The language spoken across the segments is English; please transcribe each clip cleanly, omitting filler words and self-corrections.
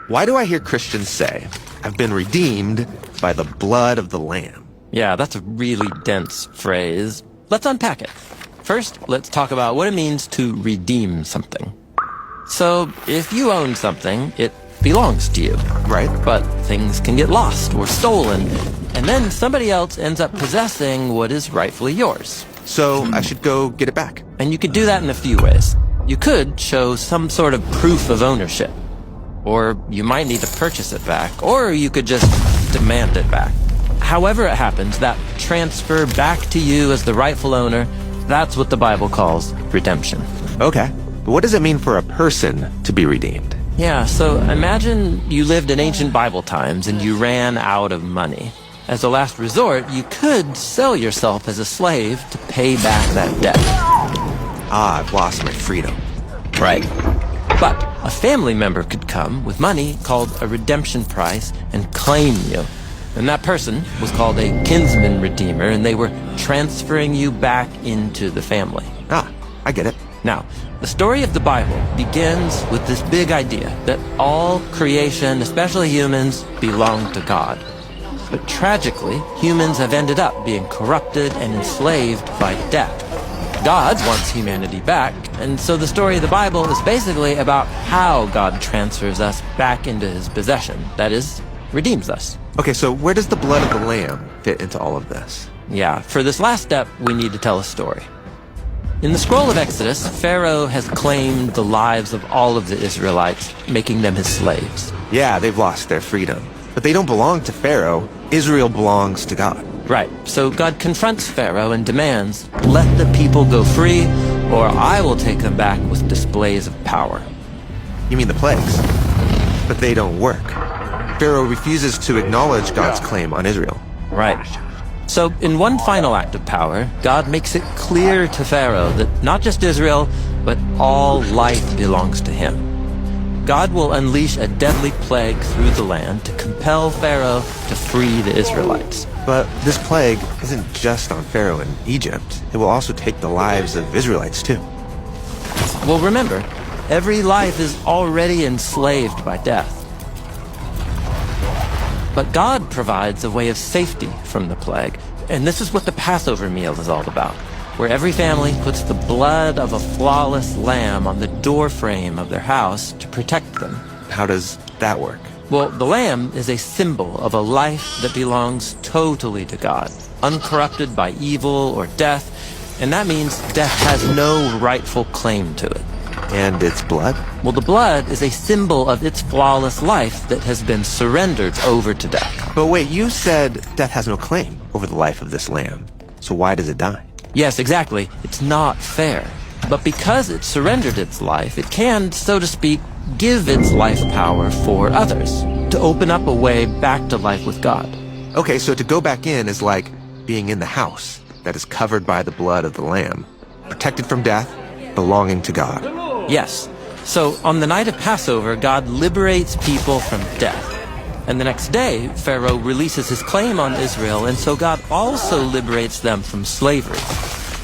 Why do I hear Christians say, I've been redeemed by the blood of the Lamb? Yeah, that's a really dense phrase. Let's unpack it. First, let's talk about what it means to redeem something. So, if you own something, it belongs to you. Right. But things can get lost or stolen, and then somebody else ends up possessing what is rightfully yours. So I should go get it back. And you could do that in a few ways. You could show some sort of proof of ownership. Or you might need to purchase it back. Or you could just demand it back. However it happens, that transfer back to you as the rightful owner, that's what the Bible calls redemption. Okay. But what does it mean for a person to be redeemed? Yeah, so imagine you lived in ancient Bible times and you ran out of money. As a last resort, you could sell yourself as a slave to pay back that debt. Ah, I've lost my freedom. Right. But a family member could come with money called a redemption price and claim you. And that person was called a kinsman redeemer, and they were transferring you back into the family. Ah, I get it. Now, the story of the Bible begins with this big idea that all creation, especially humans, belong to God. But tragically, humans have ended up being corrupted and enslaved by death. God wants humanity back, and so the story of the Bible is basically about how God transfers us back into his possession, that is, redeems us. Okay, so where does the blood of the Lamb fit into all of this? Yeah, for this last step, we need to tell a story. In the scroll of Exodus, Pharaoh has claimed the lives of all of the Israelites, making them his slaves. Yeah, they've lost their freedom. But they don't belong to Pharaoh. Israel belongs to God. Right, so God confronts Pharaoh and demands, let the people go free, or I will take them back with displays of power. You mean the plagues? But they don't work. Pharaoh refuses to acknowledge God's claim on Israel. Right. So, in one final act of power, God makes it clear to Pharaoh that not just Israel, but all life belongs to him. God will unleash a deadly plague through the land to compel Pharaoh to free the Israelites. But this plague isn't just on Pharaoh in Egypt. It will also take the lives of Israelites too. Well, remember, every life is already enslaved by death. But God provides a way of safety from the plague. And this is what the Passover meal is all about, where every family puts the blood of a flawless lamb on the door frame of their house to protect them. How does that work? Well, the lamb is a symbol of a life that belongs totally to God, uncorrupted by evil or death, and that means death has no rightful claim to it. And its blood? Well, the blood is a symbol of its flawless life that has been surrendered over to death. But wait, you said death has no claim over the life of this lamb. So why does it die? Yes, exactly. It's not fair. But because it surrendered its life, it can, so to speak, give its life power for others, to open up a way back to life with God. Okay, so to go back in is like being in the house that is covered by the blood of the lamb, protected from death, belonging to God. Yes. So on the night of Passover, God liberates people from death. And the next day, Pharaoh releases his claim on Israel, and so God also liberates them from slavery.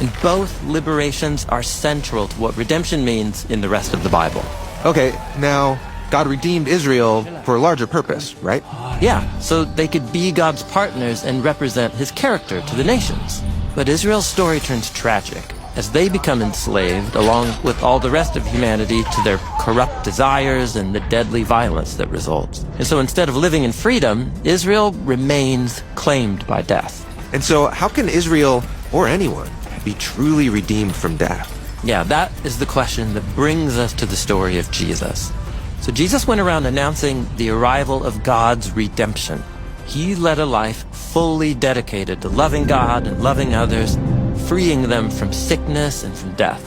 And both liberations are central to what redemption means in the rest of the Bible. Okay, now, God redeemed Israel for a larger purpose, right? Yeah, so they could be God's partners and represent his character to the nations. But Israel's story turns tragic as they become enslaved, along with all the rest of humanity, to their corrupt desires and the deadly violence that results. And so instead of living in freedom, Israel remains claimed by death. And so how can Israel, or anyone, be truly redeemed from death? Yeah, that is the question that brings us to the story of Jesus. So Jesus went around announcing the arrival of God's redemption. He led a life fully dedicated to loving God and loving others, freeing them from sickness and from death.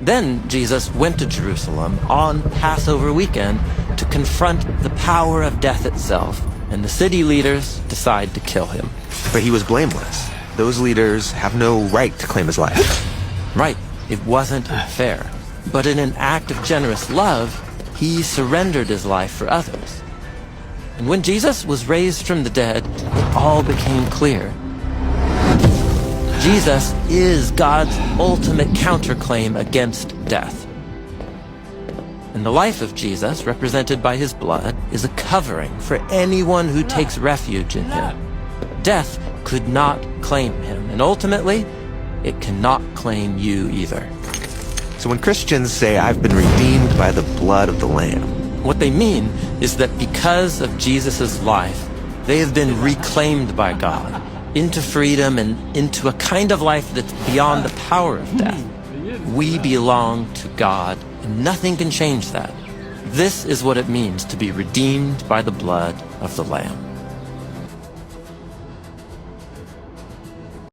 Then Jesus went to Jerusalem on Passover weekend to confront the power of death itself, and the city leaders decide to kill him. But he was blameless. Those leaders have no right to claim his life. Right, it wasn't fair. But in an act of generous love, he surrendered his life for others. And when Jesus was raised from the dead, it all became clear. Jesus is God's ultimate counterclaim against death. And the life of Jesus, represented by his blood, is a covering for anyone who takes refuge in him. Death could not claim him, and ultimately, it cannot claim you either. So when Christians say, I've been redeemed by the blood of the Lamb, what they mean is that because of Jesus' life, they have been reclaimed by God into freedom and into a kind of life that's beyond the power of death. We belong to God, and nothing can change that. This is what it means to be redeemed by the blood of the Lamb.